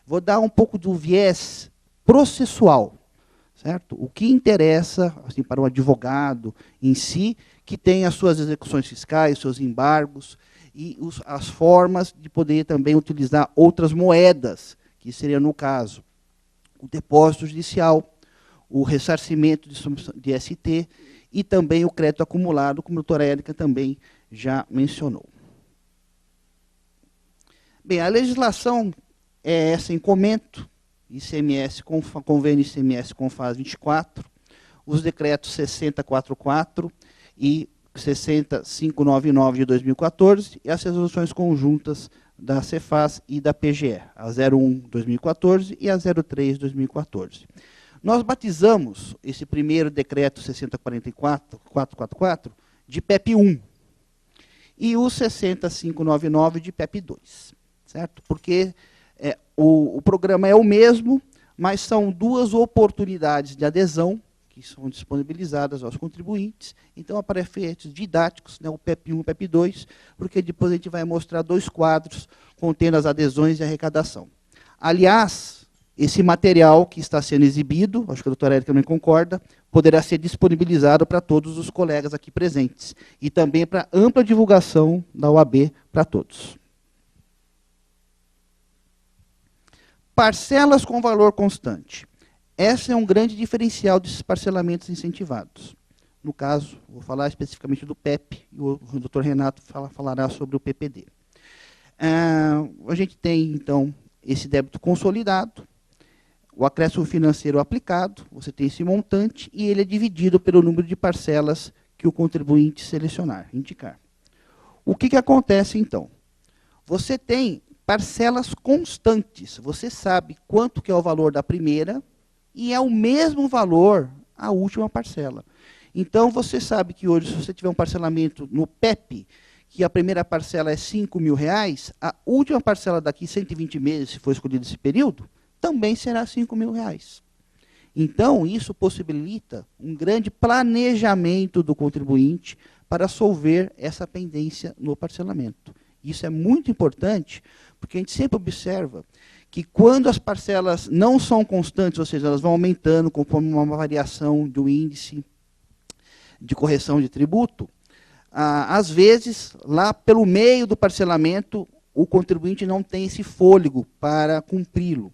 Vou dar um pouco do viés processual, certo? O que interessa assim, para o advogado em si, que tem as suas execuções fiscais, seus embargos, e as formas de poder também utilizar outras moedas, que seria, no caso, o depósito judicial, o ressarcimento de ST e também o crédito acumulado, como a doutora Érica também já mencionou. Bem, a legislação é essa em comento, ICMS, convênio ICMS com fase 24, os decretos 6044 e 60599 de 2014 e as resoluções conjuntas da Cefaz e da PGE, a 01/2014 e a 03/2014. Nós batizamos esse primeiro decreto 60444 de PEP 1 e o 60599 de PEP 2, certo? Porque o programa é o mesmo, mas são duas oportunidades de adesão que são disponibilizadas aos contribuintes. Então, para efeitos didáticos, né, o PEP 1 e o PEP 2, porque depois a gente vai mostrar dois quadros contendo as adesões e arrecadação. Aliás, esse material que está sendo exibido, acho que a doutora Érica também concorda, poderá ser disponibilizado para todos os colegas aqui presentes e também para ampla divulgação da OAB para todos. Parcelas com valor constante. Esse é um grande diferencial desses parcelamentos incentivados. No caso, vou falar especificamente do PEP, e o doutor Renato falará sobre o PPD. A gente tem, então, esse débito consolidado, o acréscimo financeiro aplicado, você tem esse montante, e ele é dividido pelo número de parcelas que o contribuinte selecionar, indicar. O que acontece, então? Você tem parcelas constantes, você sabe quanto que é o valor da primeira, e é o mesmo valor a última parcela. Então, você sabe que hoje, se você tiver um parcelamento no PEP, que a primeira parcela é R$5.000, a última parcela daqui 120 meses, se for escolhido esse período, também será R$5.000. Então, isso possibilita um grande planejamento do contribuinte para solver essa pendência no parcelamento. Isso é muito importante, porque a gente sempre observa que quando as parcelas não são constantes, ou seja, elas vão aumentando conforme uma variação do índice de correção de tributo, às vezes, lá pelo meio do parcelamento, o contribuinte não tem esse fôlego para cumpri-lo,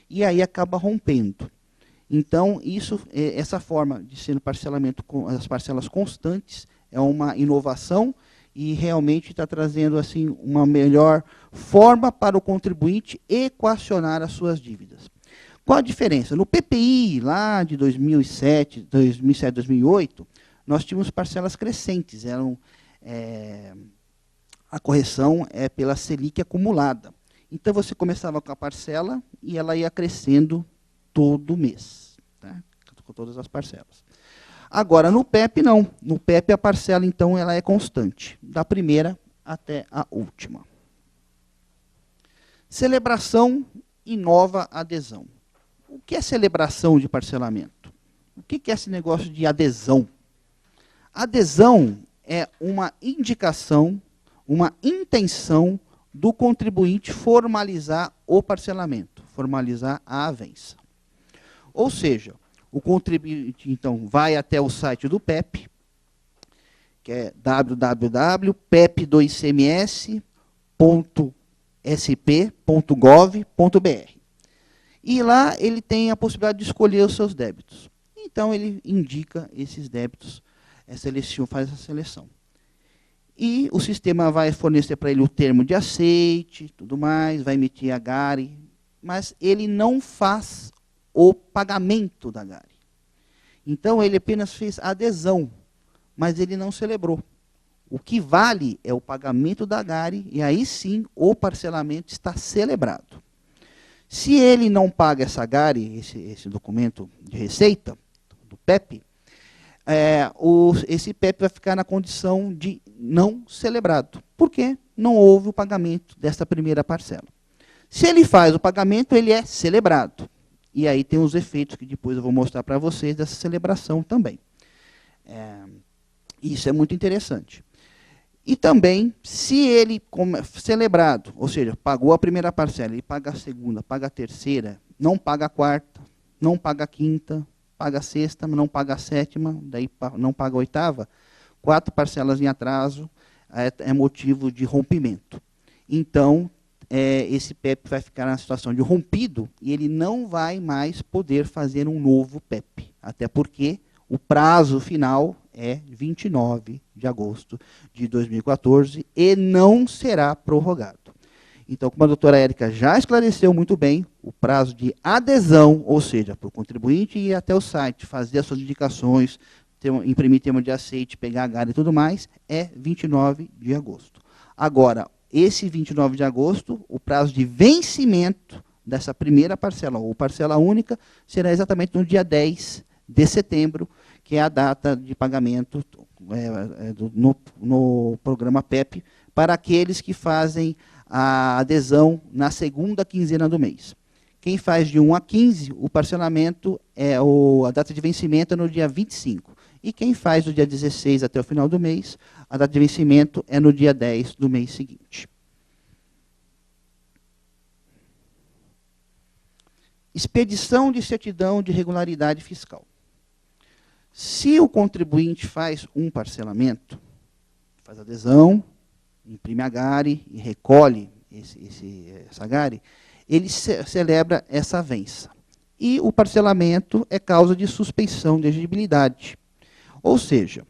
e aí acaba rompendo. Então, essa forma de ser no parcelamento com as parcelas constantes é uma inovação e realmente está trazendo assim, uma melhor forma para o contribuinte equacionar as suas dívidas. Qual a diferença? No PPI, lá de 2007, 2008, nós tínhamos parcelas crescentes. A correção é pela Selic acumulada. Então, você começava com a parcela e ela ia crescendo todo mês, tá? Com todas as parcelas. Agora, no PEP, não. No PEP, a parcela, então, ela é constante, da primeira até a última. Celebração e nova adesão. O que é celebração de parcelamento? O que é esse negócio de adesão? Adesão é uma indicação, uma intenção do contribuinte formalizar o parcelamento, formalizar a avença. Ou seja, o contribuinte, então, vai até o site do PEP, que é www.pep2cms.sp.gov.br. E lá ele tem a possibilidade de escolher os seus débitos. Então, ele indica esses débitos, faz a seleção. E o sistema vai fornecer para ele o termo de aceite, tudo mais, vai emitir a GARI, mas ele não faz o pagamento da GARI. Então, ele apenas fez a adesão, mas ele não celebrou. O que vale é o pagamento da GARI, e aí sim o parcelamento está celebrado. Se ele não paga essa GARI, esse documento de receita, do PEP, esse PEP vai ficar na condição de não celebrado, porque não houve o pagamento dessa primeira parcela. Se ele faz o pagamento, ele é celebrado. E aí tem os efeitos que depois eu vou mostrar para vocês dessa celebração também. Isso é muito interessante. E também, se ele celebrado, ou seja, pagou a primeira parcela, ele paga a segunda, paga a terceira, não paga a quarta, não paga a quinta, paga a sexta, não paga a sétima, daí não paga a oitava, 4 parcelas em atraso é motivo de rompimento. Então, esse PEP vai ficar na situação de rompido e ele não vai mais poder fazer um novo PEP, até porque o prazo final é 29 de agosto de 2014 e não será prorrogado. Então, como a doutora Érica já esclareceu muito bem, o prazo de adesão, ou seja, para o contribuinte ir até o site, fazer as suas indicações, imprimir termo de aceite, pegar a gara e tudo mais, é 29 de agosto. Agora, esse 29 de agosto, o prazo de vencimento dessa primeira parcela, ou parcela única, será exatamente no dia 10 de setembro, que é a data de pagamento no programa PEP, para aqueles que fazem a adesão na segunda quinzena do mês. Quem faz de 1 a 15, o parcelamento, a data de vencimento é no dia 25. E quem faz do dia 16 até o final do mês, a data de vencimento é no dia 10 do mês seguinte. Expedição de certidão de regularidade fiscal. Se o contribuinte faz um parcelamento, faz adesão, imprime a GARI e recolhe essa GARI, ele celebra essa avença. E o parcelamento é causa de suspeição de exigibilidade. Ou seja,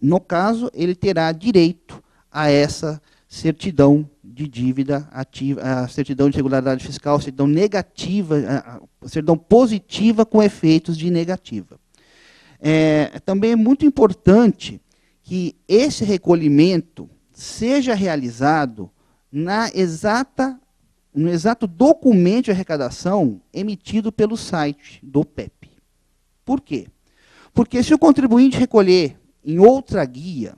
no caso, ele terá direito a essa certidão de dívida ativa, a certidão de regularidade fiscal, a certidão negativa, a certidão positiva com efeitos de negativa. Também é muito importante que esse recolhimento seja realizado no exato documento de arrecadação emitido pelo site do PEP. Por quê? Porque se o contribuinte recolher em outra guia,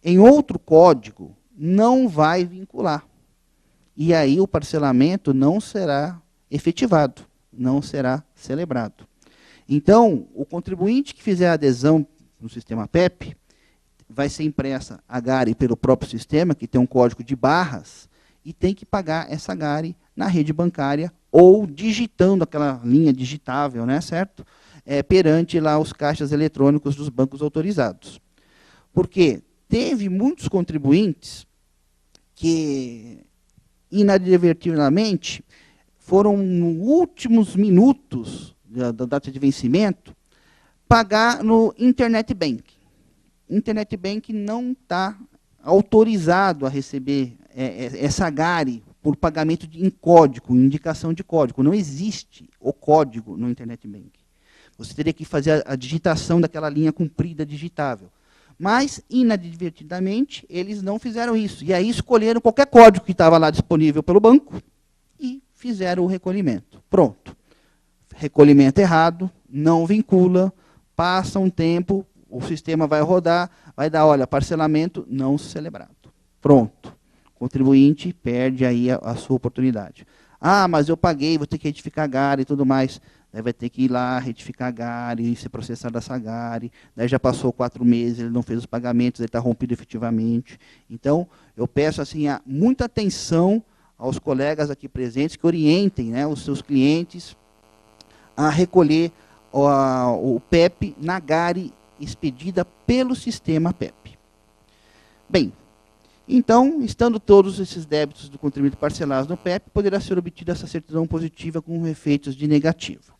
em outro código, não vai vincular. E aí o parcelamento não será efetivado, não será celebrado. Então, o contribuinte que fizer a adesão no sistema PEP, vai ser impressa a GARI pelo próprio sistema, que tem um código de barras, e tem que pagar essa GARI na rede bancária ou digitando aquela linha digitável, né, certo? Perante lá os caixas eletrônicos dos bancos autorizados. Porque teve muitos contribuintes que, inadvertidamente, foram, nos últimos minutos da data de vencimento, pagar no Internet Bank. Internet Bank não está autorizado a receber essa GARI por pagamento em código, em indicação de código. Não existe o código no Internet Bank. Você teria que fazer a digitação daquela linha comprida digitável. Mas, inadvertidamente, eles não fizeram isso. E aí escolheram qualquer código que estava lá disponível pelo banco e fizeram o recolhimento. Pronto. Recolhimento errado, não vincula, passa um tempo, o sistema vai rodar, vai dar, olha, parcelamento não celebrado. Pronto. O contribuinte perde aí a sua oportunidade. Ah, mas eu paguei, vou ter que retificar a GARI e tudo mais. Daí vai ter que ir lá, retificar a GARI, ser processado essa GARI. Daí já passou 4 meses, ele não fez os pagamentos, ele está rompido efetivamente. Então, eu peço assim, muita atenção aos colegas aqui presentes que orientem, né, os seus clientes a recolher o PEP na GARI expedida pelo sistema PEP. Bem, então, estando todos esses débitos do contribuinte parcelados no PEP, poderá ser obtida essa certidão positiva com efeitos de negativa.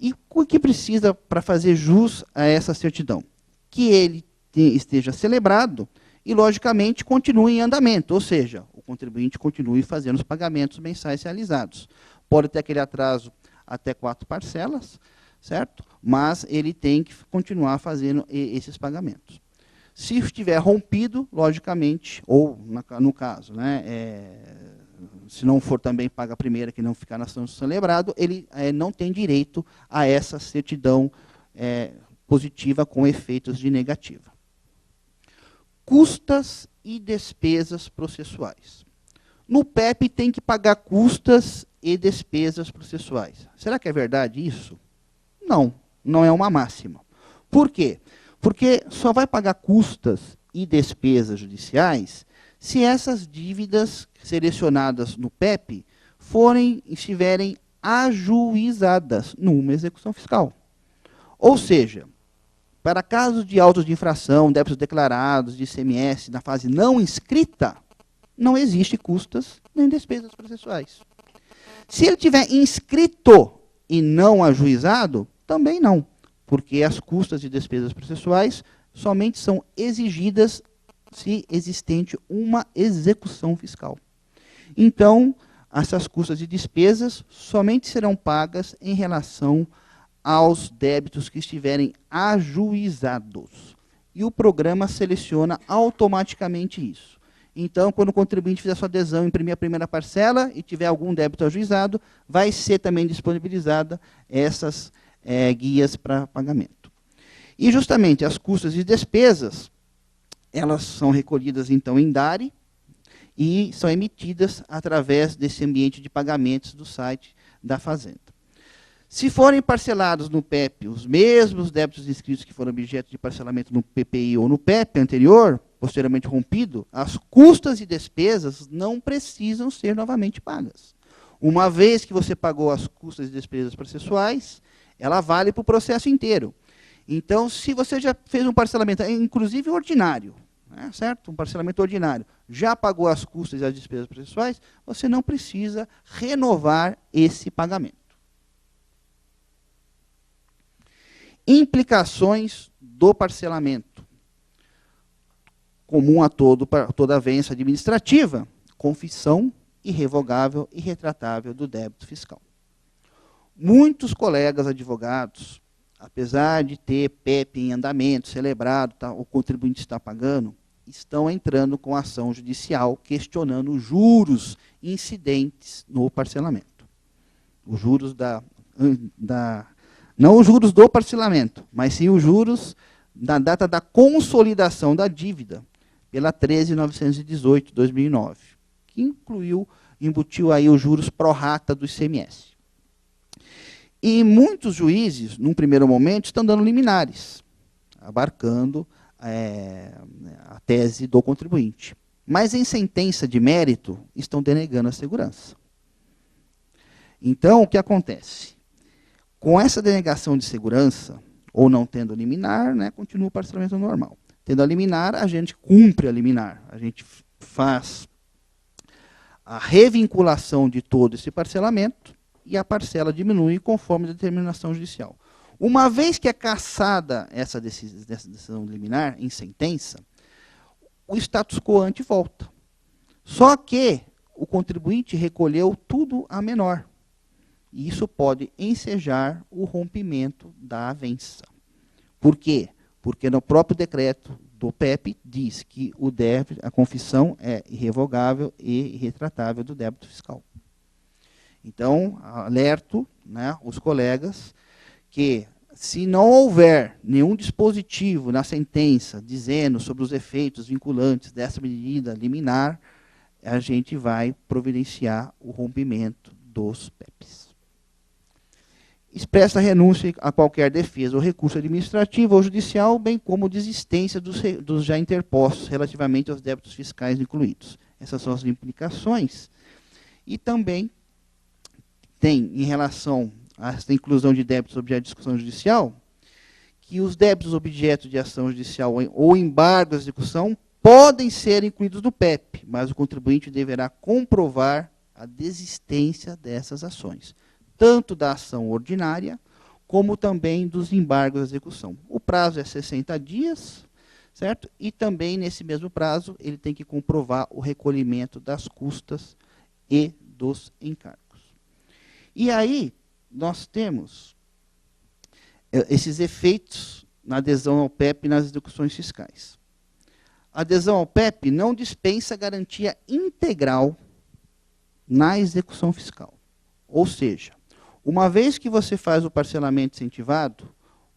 E o que precisa para fazer jus a essa certidão? Que ele esteja celebrado e, logicamente, continue em andamento, ou seja, o contribuinte continue fazendo os pagamentos mensais realizados. Pode ter aquele atraso até 4 parcelas, certo? Mas ele tem que continuar fazendo esses pagamentos. Se estiver rompido, logicamente, ou no caso, né, se não for também paga a primeira, que não ficar na ação celebrado, ele não tem direito a essa certidão positiva com efeitos de negativa. Custas e despesas processuais. No PEP tem que pagar custas e despesas processuais. Será que é verdade isso? Não, não é uma máxima. Por quê? Porque só vai pagar custas e despesas judiciais se essas dívidas selecionadas no PEP estiverem ajuizadas numa execução fiscal. Ou seja, para casos de autos de infração, débitos declarados, de ICMS, na fase não inscrita, não existe custas nem despesas processuais. Se ele tiver inscrito e não ajuizado, também não, porque as custas e despesas processuais somente são exigidas se existente uma execução fiscal. Então, essas custas e despesas somente serão pagas em relação aos débitos que estiverem ajuizados. E o programa seleciona automaticamente isso. Então, quando o contribuinte fizer sua adesão, imprimir a primeira parcela e tiver algum débito ajuizado, vai ser também disponibilizada essas guias para pagamento. E justamente as custas e despesas, elas são recolhidas então em DARE e são emitidas através desse ambiente de pagamentos do site da Fazenda. Se forem parcelados no PEP os mesmos débitos inscritos que foram objeto de parcelamento no PPI ou no PEP anterior, posteriormente rompido, as custas e despesas não precisam ser novamente pagas. Uma vez que você pagou as custas e despesas processuais, ela vale para o processo inteiro. Então, se você já fez um parcelamento, inclusive ordinário, certo? Um parcelamento ordinário, já pagou as custas e as despesas processuais, você não precisa renovar esse pagamento. Implicações do parcelamento. Comum a toda avença administrativa, confissão irrevogável e retratável do débito fiscal. Muitos colegas advogados, apesar de ter PEP em andamento, celebrado, o contribuinte está pagando, estão entrando com ação judicial questionando os juros incidentes no parcelamento. Os juros não os juros do parcelamento, mas sim os juros da data da consolidação da dívida, pela 13.918 de 2009, que embutiu aí os juros pró rata do ICMS. E muitos juízes, num primeiro momento, estão dando liminares, abarcando a tese do contribuinte. Mas em sentença de mérito, estão denegando a segurança. Então, o que acontece? Com essa denegação de segurança, ou não tendo liminar, continua o parcelamento normal. Tendo a liminar, a gente cumpre a liminar. A gente faz a revinculação de todo esse parcelamento e a parcela diminui conforme a determinação judicial. Uma vez que é cassada essa decisão liminar em sentença, o status quo ante volta. Só que o contribuinte recolheu tudo a menor. E isso pode ensejar o rompimento da avença. Por quê? Porque no próprio decreto do PEP diz que a confissão é irrevogável e irretratável do débito fiscal. Então, alerto os colegas que, se não houver nenhum dispositivo na sentença dizendo sobre os efeitos vinculantes dessa medida liminar, a gente vai providenciar o rompimento dos PEPs. Expressa renúncia a qualquer defesa ou recurso administrativo ou judicial, bem como desistência dos já interpostos relativamente aos débitos fiscais incluídos. Essas são as implicações. E também tem, em relação a essa inclusão de débitos objeto de discussão judicial, que os débitos objeto de ação judicial ou embargo da execução podem ser incluídos no PEP, mas o contribuinte deverá comprovar a desistência dessas ações, tanto da ação ordinária, como também dos embargos da execução. O prazo é 60 dias, certo? E também, nesse mesmo prazo, ele tem que comprovar o recolhimento das custas e dos encargos. E aí, nós temos esses efeitos na adesão ao PEP e nas execuções fiscais. A adesão ao PEP não dispensa garantia integral na execução fiscal. Ou seja, uma vez que você faz o parcelamento incentivado,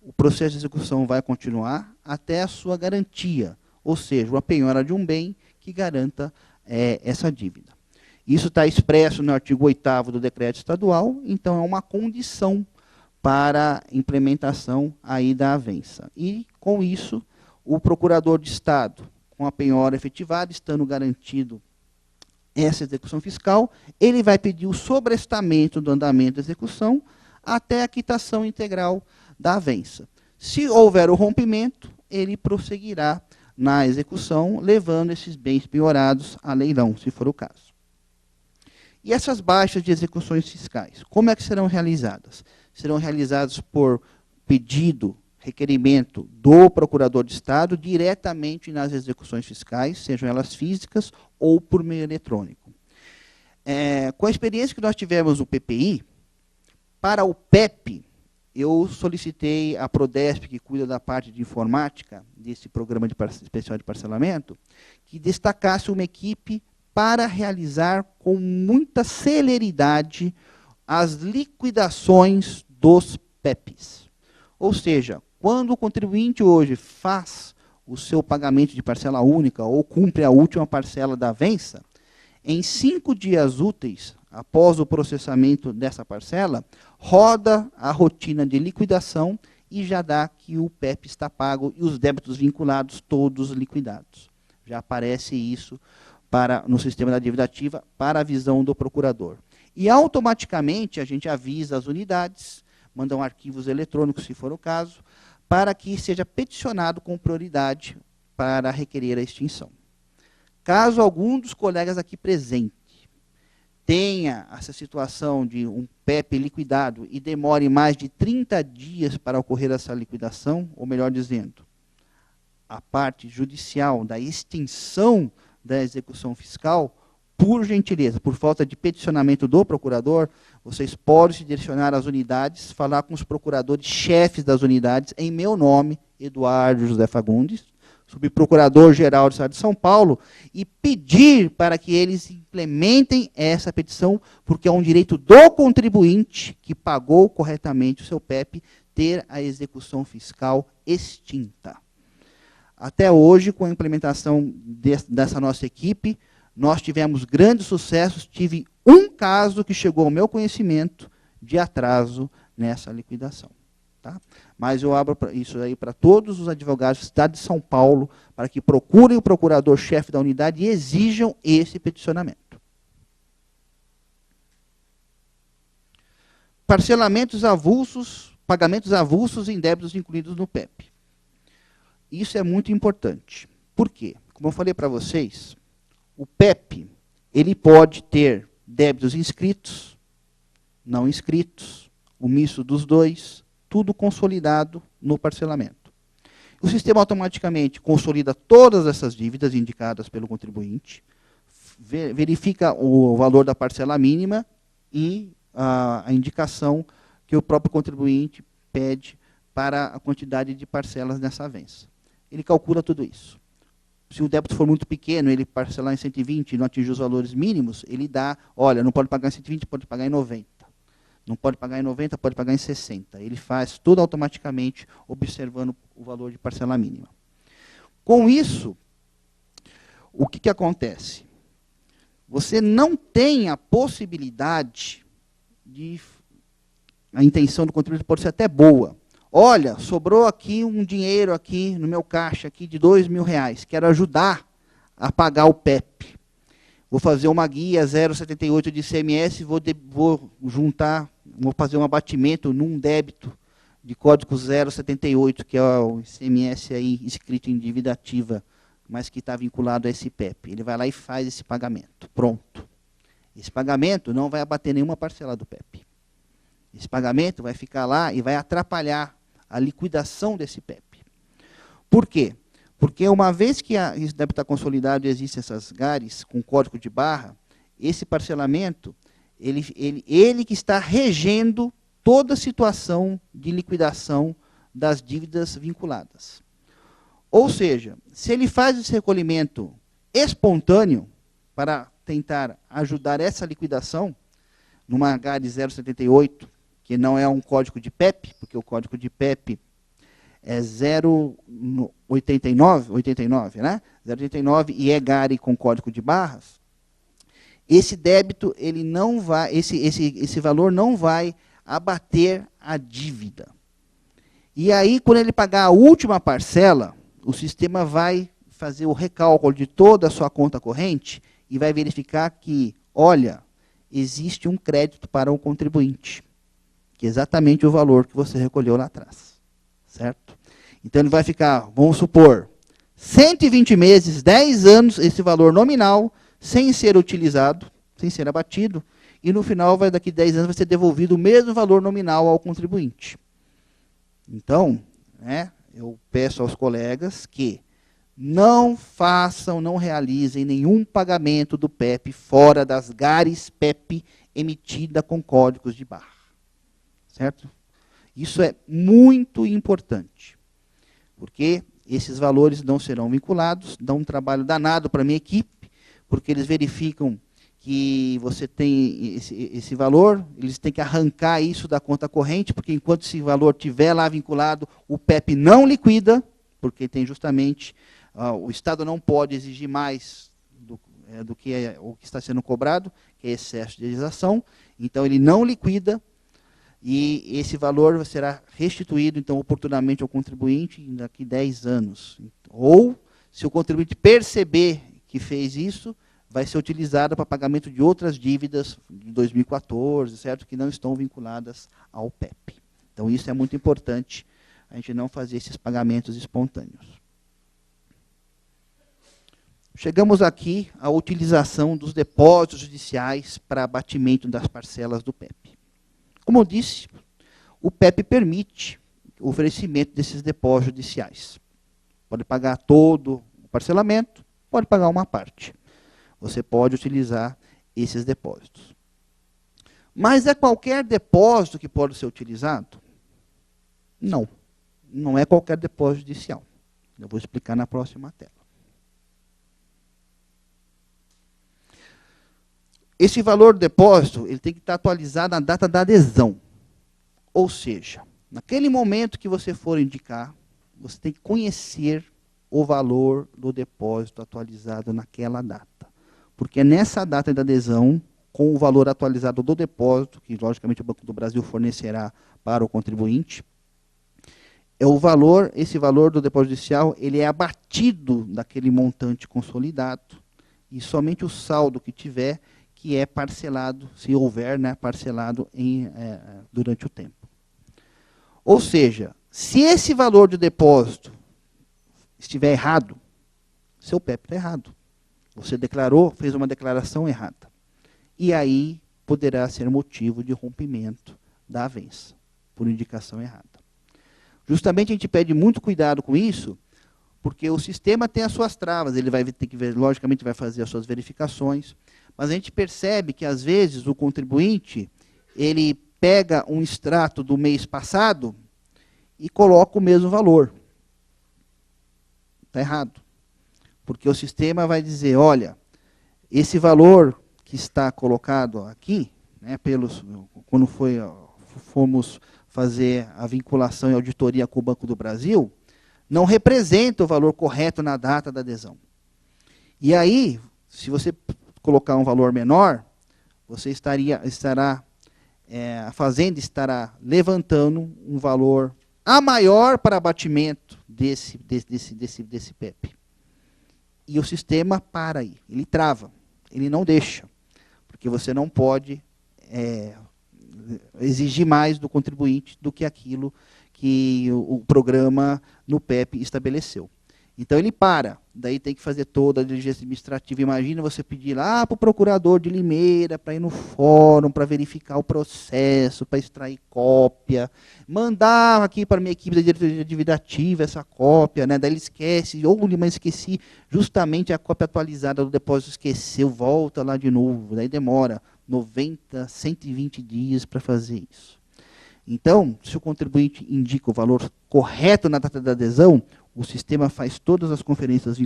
o processo de execução vai continuar até a sua garantia, ou seja, a penhora de um bem que garanta essa dívida. Isso está expresso no artigo 8º do decreto estadual, então é uma condição para implementação aí da avença. E, com isso, o procurador de Estado, com a penhora efetivada, estando garantido essa execução fiscal, ele vai pedir o sobrestamento do andamento da execução até a quitação integral da avença. Se houver o rompimento, ele prosseguirá na execução, levando esses bens penhorados a leilão, se for o caso. E essas baixas de execuções fiscais, como é que serão realizadas? Serão realizadas por pedido, requerimento do procurador de Estado diretamente nas execuções fiscais, sejam elas físicas ou por meio eletrônico. Com a experiência que nós tivemos no PPI, para o PEP, eu solicitei à Prodesp, que cuida da parte de informática desse programa especial de parcelamento, que destacasse uma equipe para realizar com muita celeridade as liquidações dos PEPs. Ou seja, quando o contribuinte hoje faz o seu pagamento de parcela única ou cumpre a última parcela da avença, em 5 dias úteis, após o processamento dessa parcela, roda a rotina de liquidação e já dá que o PEP está pago e os débitos vinculados todos liquidados. Já aparece isso no sistema da dívida ativa para a visão do procurador. E automaticamente a gente avisa as unidades, mandam arquivos eletrônicos, se for o caso, para que seja peticionado com prioridade para requerer a extinção. Caso algum dos colegas aqui presentes tenha essa situação de um PEP liquidado e demore mais de 30 dias para ocorrer essa liquidação, ou melhor dizendo, a parte judicial da extinção da execução fiscal, por gentileza, por falta de peticionamento do procurador, vocês podem se direcionar às unidades, falar com os procuradores-chefes das unidades, em meu nome, Eduardo José Fagundes, subprocurador-geral do Estado de São Paulo, e pedir para que eles implementem essa petição, porque é um direito do contribuinte que pagou corretamente o seu PEP ter a execução fiscal extinta. Até hoje, com a implementação dessa nossa equipe, nós tivemos grandes sucessos. Tive um caso que chegou ao meu conhecimento de atraso nessa liquidação. Tá? Mas eu abro isso aí para todos os advogados do Estado de São Paulo, para que procurem o procurador-chefe da unidade e exijam esse peticionamento. Parcelamentos avulsos, pagamentos avulsos em débitos incluídos no PEP. Isso é muito importante. Por quê? Como eu falei para vocês, o PEP, ele pode ter débitos inscritos, não inscritos, o misto dos dois, tudo consolidado no parcelamento. O sistema automaticamente consolida todas essas dívidas indicadas pelo contribuinte, verifica o valor da parcela mínima e a indicação que o próprio contribuinte pede para a quantidade de parcelas nessa avença. Ele calcula tudo isso. Se o débito for muito pequeno, ele parcelar em 120 e não atingir os valores mínimos, ele dá, olha, não pode pagar em 120, pode pagar em 90. Não pode pagar em 90, pode pagar em 60. Ele faz tudo automaticamente, observando o valor de parcela mínima. Com isso, o que acontece? Você não tem a possibilidade de... A intenção do contribuinte pode ser até boa. Olha, sobrou aqui um dinheiro aqui no meu caixa aqui de R$2.000. Quero ajudar a pagar o PEP. Vou fazer uma guia 0,78 de ICMS, vou juntar, vou fazer um abatimento num débito de código 0,78, que é o ICMS aí escrito em dívida ativa, mas que está vinculado a esse PEP. Ele vai lá e faz esse pagamento. Pronto. Esse pagamento não vai abater nenhuma parcela do PEP. Esse pagamento vai ficar lá e vai atrapalhar a liquidação desse PEP. Por quê? Porque uma vez que esse débito está consolidado e existem essas GARES com código de barra, esse parcelamento, ele que está regendo toda a situação de liquidação das dívidas vinculadas. Ou seja, se ele faz esse recolhimento espontâneo para tentar ajudar essa liquidação, numa GARE 078, que não é um código de PEP, porque o código de PEP é 0,89, né? 0,89 e é GARE com código de barras. Esse débito, ele não vai, esse valor não vai abater a dívida. E aí, quando ele pagar a última parcela, o sistema vai fazer o recálculo de toda a sua conta corrente e vai verificar que, olha, existe um crédito para o contribuinte, que é exatamente o valor que você recolheu lá atrás, certo? Então ele vai ficar, vamos supor, 120 meses, 10 anos, esse valor nominal, sem ser utilizado, sem ser abatido, e no final, daqui a 10 anos, vai ser devolvido o mesmo valor nominal ao contribuinte. Então, né, eu peço aos colegas que não façam, não realizem nenhum pagamento do PEP fora das GARES PEP emitida com códigos de barra. Certo? Isso é muito importante, porque esses valores não serão vinculados, dão um trabalho danado para a minha equipe, porque eles verificam que você tem esse valor, eles têm que arrancar isso da conta corrente, porque enquanto esse valor estiver lá vinculado, o PEP não liquida, porque tem justamente, o Estado não pode exigir mais do que o que está sendo cobrado, que é excesso de legislação, então ele não liquida, e esse valor será restituído, então, oportunamente ao contribuinte daqui a 10 anos. Ou, se o contribuinte perceber que fez isso, vai ser utilizado para pagamento de outras dívidas de 2014, certo? Que não estão vinculadas ao PEP. Então, isso é muito importante, a gente não fazer esses pagamentos espontâneos. Chegamos aqui à utilização dos depósitos judiciais para abatimento das parcelas do PEP. Como eu disse, o PEP permite o oferecimento desses depósitos judiciais. Pode pagar todo o parcelamento, pode pagar uma parte. Você pode utilizar esses depósitos. Mas é qualquer depósito que pode ser utilizado? Não. Não é qualquer depósito judicial. Eu vou explicar na próxima tela. Esse valor do depósito ele tem que estar atualizado na data da adesão. Ou seja, naquele momento que você for indicar, você tem que conhecer o valor do depósito atualizado naquela data. Porque é nessa data da adesão, com o valor atualizado do depósito, que logicamente o Banco do Brasil fornecerá para o contribuinte, esse valor do depósito judicial, ele é abatido daquele montante consolidado, e somente o saldo que tiver, que é parcelado, se houver, né, parcelado durante o tempo. Ou seja, se esse valor de depósito estiver errado, seu PEP está errado. Você declarou, fez uma declaração errada. E aí poderá ser motivo de rompimento da avença, por indicação errada. Justamente a gente pede muito cuidado com isso, porque o sistema tem as suas travas, ele vai ter que, logicamente, vai fazer as suas verificações, mas a gente percebe que, às vezes, o contribuinte, ele pega um extrato do mês passado e coloca o mesmo valor. Está errado. Porque o sistema vai dizer, olha, esse valor que está colocado aqui, né, quando fomos fazer a vinculação e auditoria com o Banco do Brasil, não representa o valor correto na data da adesão. E aí, se você colocar um valor menor, a Fazenda estará levantando um valor a maior para abatimento desse PEP. E o sistema para aí, ele trava, ele não deixa, porque você não pode exigir mais do contribuinte do que aquilo que o programa no PEP estabeleceu. Então ele para, daí tem que fazer toda a diligência administrativa. Imagina você pedir lá para o procurador de Limeira, para ir no fórum, para verificar o processo, para extrair cópia, mandar aqui para a minha equipe da diretoria de dívida ativa essa cópia, né? Daí ele esquece, mas esqueci justamente a cópia atualizada do depósito, esqueceu, volta lá de novo, daí demora 90, 120 dias para fazer isso. Então, se o contribuinte indica o valor correto na data da adesão, o sistema faz todas as conferências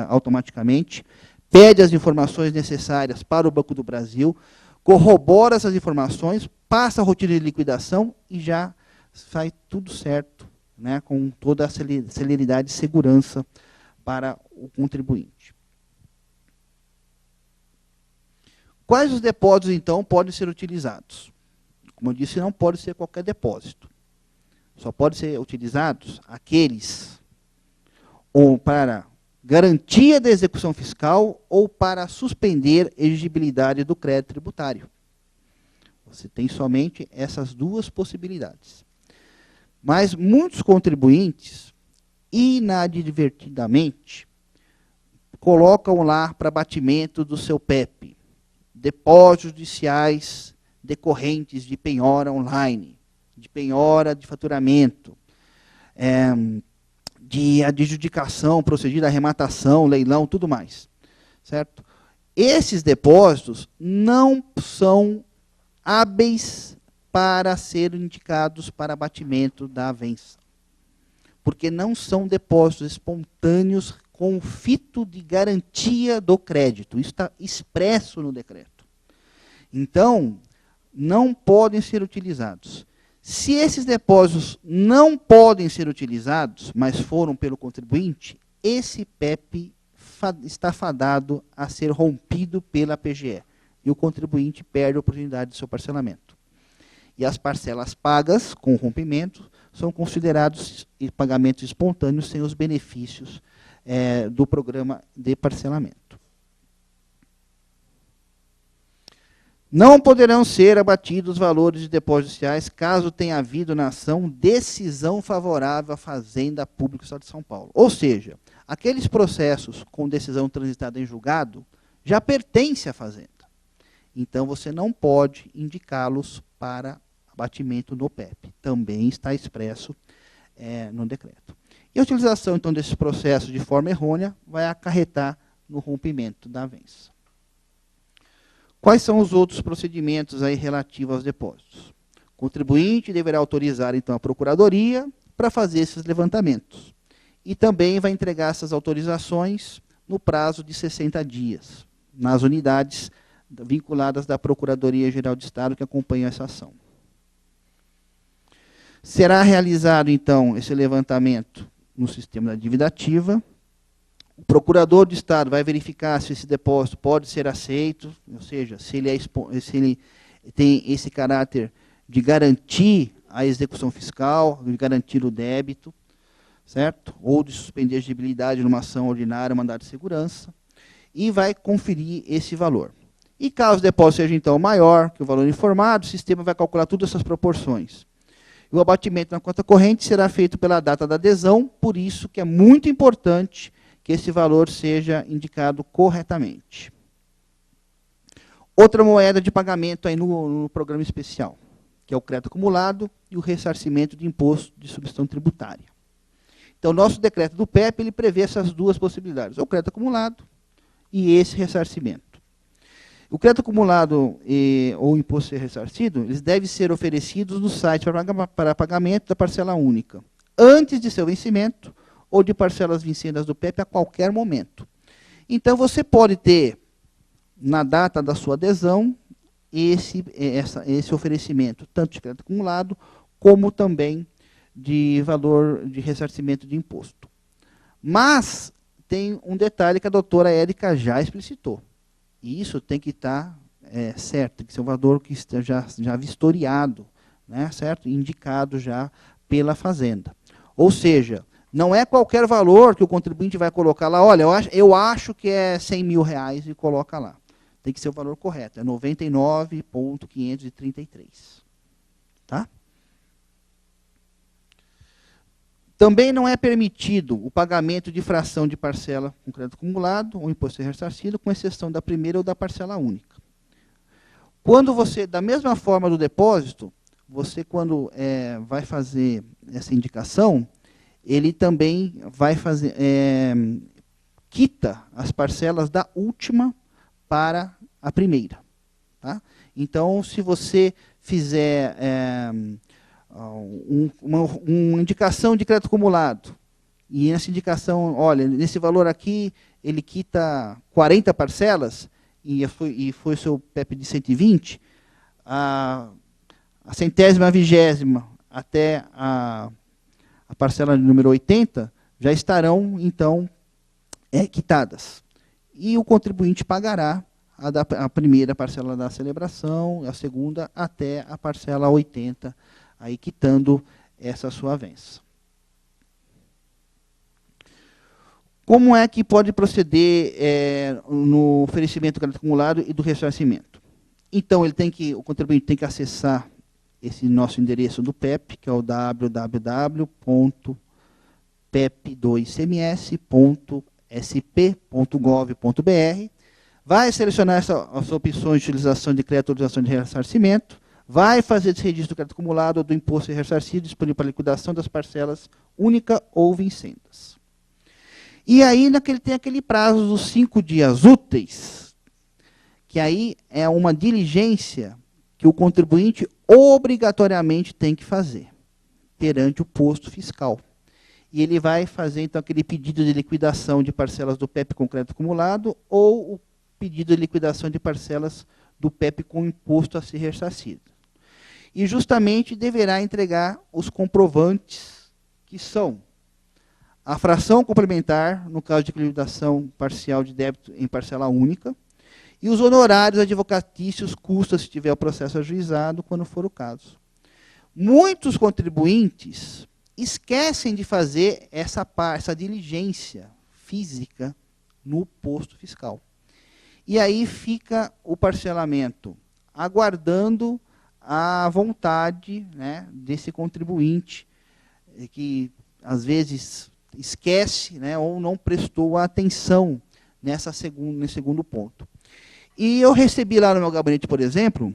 automaticamente, pede as informações necessárias para o Banco do Brasil, corrobora essas informações, passa a rotina de liquidação e já sai tudo certo, né, com toda a celeridade e segurança para o contribuinte. Quais os depósitos, então, podem ser utilizados? Como eu disse, não pode ser qualquer depósito. Só pode ser utilizados aqueles ou para garantia da execução fiscal ou para suspender a exigibilidade do crédito tributário. Você tem somente essas duas possibilidades. Mas muitos contribuintes, inadvertidamente, colocam lá para batimento do seu PEP depósitos judiciais decorrentes de penhora online, de penhora de faturamento, de adjudicação procedida, arrematação, leilão, tudo mais. Certo? Esses depósitos não são hábeis para serem indicados para abatimento da avença, porque não são depósitos espontâneos com fito de garantia do crédito. Isso está expresso no decreto. Então, não podem ser utilizados. Se esses depósitos não podem ser utilizados, mas foram pelo contribuinte, esse PEP está fadado a ser rompido pela PGE. E o contribuinte perde a oportunidade do seu parcelamento. E as parcelas pagas com rompimento são considerados pagamentos espontâneos sem os benefícios do programa de parcelamento. Não poderão ser abatidos os valores de depósitos judiciais caso tenha havido na ação decisão favorável à Fazenda Pública do Estado de São Paulo. Ou seja, aqueles processos com decisão transitada em julgado já pertencem à Fazenda. Então, você não pode indicá-los para abatimento no PEP. Também está expresso no decreto. E a utilização, então, desses processos de forma errônea vai acarretar no rompimento da avença. Quais são os outros procedimentos aí relativos aos depósitos? O contribuinte deverá autorizar, então, a Procuradoria para fazer esses levantamentos. E também vai entregar essas autorizações no prazo de 60 dias, nas unidades vinculadas da Procuradoria-Geral de Estado que acompanham essa ação. Será realizado, então, esse levantamento no sistema da dívida ativa. O procurador de Estado vai verificar se esse depósito pode ser aceito, ou seja, se ele tem esse caráter de garantir a execução fiscal, de garantir o débito, certo? Ou de suspender a exigibilidade numa ação ordinária, mandado de segurança, e vai conferir esse valor. E caso o depósito seja, então, maior que o valor informado, o sistema vai calcular todas essas proporções. E o abatimento na conta corrente será feito pela data da adesão, por isso que é muito importante que esse valor seja indicado corretamente. Outra moeda de pagamento aí no programa especial, que é o crédito acumulado e o ressarcimento de imposto de substituição tributária. Então, o nosso decreto do PEP ele prevê essas duas possibilidades, o crédito acumulado e esse ressarcimento. O crédito acumulado ou o imposto ser ressarcido, eles devem ser oferecidos no site para pagamento da parcela única, antes de seu vencimento, ou de parcelas vincendas do PEP a qualquer momento. Então, você pode ter, na data da sua adesão, esse oferecimento, tanto de crédito acumulado, como também de valor de ressarcimento de imposto. Mas, tem um detalhe que a doutora Érica já explicitou. E isso tem que estar certo, tem que ser um valor que esteja já vistoriado, né, certo? Indicado já pela Fazenda. Ou seja, não é qualquer valor que o contribuinte vai colocar lá, olha, eu acho que é 100 mil reais e coloca lá. Tem que ser o valor correto, é 99.533. Tá? Também não é permitido o pagamento de fração de parcela com crédito acumulado ou imposto ressarcido, com exceção da primeira ou da parcela única. Quando você, da mesma forma do depósito, você quando vai fazer essa indicação, ele também vai fazer, quita as parcelas da última para a primeira. Tá? Então, se você fizer uma indicação de crédito acumulado, e nessa indicação, olha, nesse valor aqui, ele quita 40 parcelas, e foi o seu PEP de 120, a centésima, a vigésima, até a parcela número 80, já estarão, então, quitadas. E o contribuinte pagará a primeira parcela da celebração, a segunda até a parcela 80, aí quitando essa sua avença. Como é que pode proceder no oferecimento do crédito acumulado e do ressarcimento? Então, o contribuinte tem que acessar esse nosso endereço do PEP, que é o www.pep2cms.sp.gov.br. Vai selecionar as opções de utilização de crédito ou utilização de ressarcimento, vai fazer esse registro do crédito acumulado ou do imposto ressarcido disponível para liquidação das parcelas única ou vincendas. E aí tem aquele prazo dos 5 dias úteis, que aí é uma diligência que o contribuinte obrigatoriamente tem que fazer perante o posto fiscal. E ele vai fazer, então, aquele pedido de liquidação de parcelas do PEP com crédito acumulado ou o pedido de liquidação de parcelas do PEP com imposto a ser ressarcido. E justamente deverá entregar os comprovantes, que são a fração complementar, no caso de liquidação parcial de débito em parcela única, e os honorários advocatícios, custas, se tiver o processo ajuizado, quando for o caso. Muitos contribuintes esquecem de fazer essa diligência física no posto fiscal. E aí fica o parcelamento aguardando a vontade, né, desse contribuinte, que às vezes esquece, né, ou não prestou atenção nesse segundo ponto. E eu recebi lá no meu gabinete, por exemplo,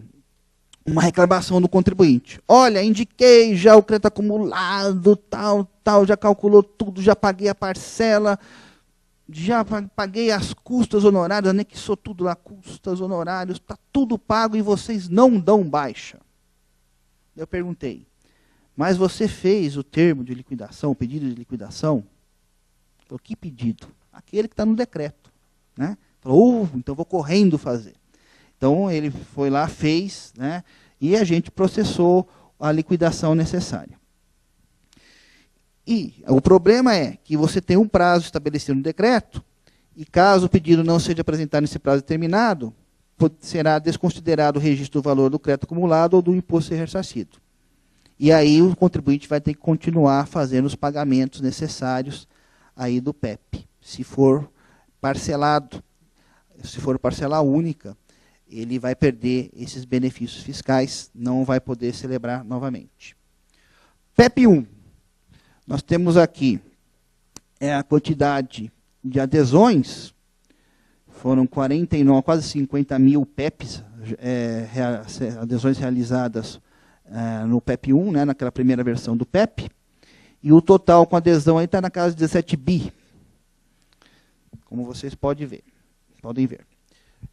uma reclamação do contribuinte. Olha, indiquei já o crédito acumulado, tal, já calculou tudo, já paguei a parcela, já paguei as custas honorárias, anexou tudo lá, custas honorários, está tudo pago e vocês não dão baixa. Eu perguntei, mas você fez o termo de liquidação, o pedido de liquidação? Falou, que pedido? Aquele que está no decreto. Né? Falou, então vou correndo fazer. Então, ele foi lá, fez, né? E a gente processou a liquidação necessária. E o problema é que você tem um prazo estabelecido no decreto, e caso o pedido não seja apresentado nesse prazo determinado, será desconsiderado o registro do valor do crédito acumulado ou do imposto a ser ressarcido. E aí o contribuinte vai ter que continuar fazendo os pagamentos necessários aí do PEP. Se for parcelado, se for parcela única, ele vai perder esses benefícios fiscais, não vai poder celebrar novamente. PEP 1. Nós temos aqui a quantidade de adesões, foram 49, quase 50 mil PEPs, adesões realizadas no PEP 1, né, naquela primeira versão do PEP, e o total com adesão aí está na casa de 17 bi, como vocês podem ver.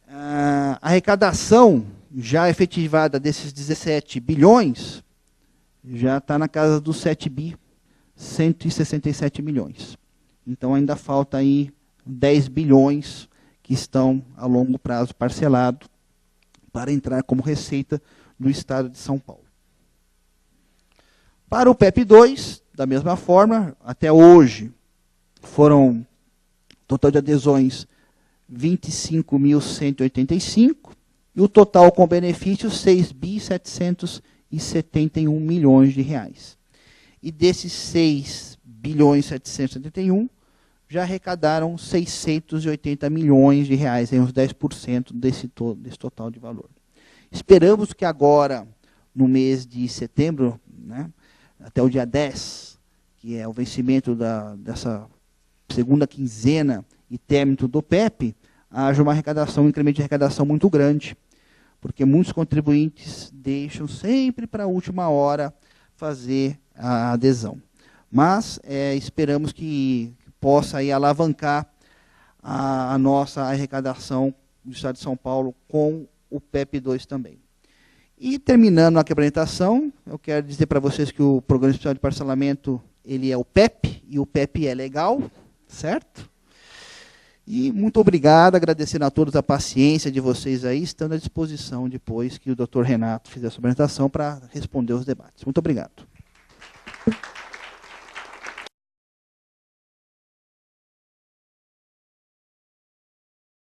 A arrecadação já efetivada desses 17 bilhões já está na casa dos 7 bi, 167 milhões. Então, ainda falta aí 10 bilhões que estão a longo prazo parcelado para entrar como receita do Estado de São Paulo. Para o PEP 2, da mesma forma, até hoje foram total de adesões 25.185 e o total com benefícios 6.771 milhões de reais. E desses 6.771 já arrecadaram 680 milhões de reais, uns 10% desse total de valor. Esperamos que agora, no mês de setembro, né, até o dia 10, que é o vencimento dessa segunda quinzena e término do PEP, haja uma arrecadação, um incremento de arrecadação muito grande, porque muitos contribuintes deixam sempre para a última hora fazer a adesão. Mas esperamos que possa aí alavancar a nossa arrecadação do Estado de São Paulo com o PEP 2 também. E terminando a apresentação, eu quero dizer para vocês que o Programa Especial de Parcelamento, ele é o PEP, e o PEP é legal, certo? E muito obrigado, agradecendo a todos a paciência de vocês aí, estando à disposição depois que o Dr. Renato fizer a sua apresentação para responder os debates. Muito obrigado.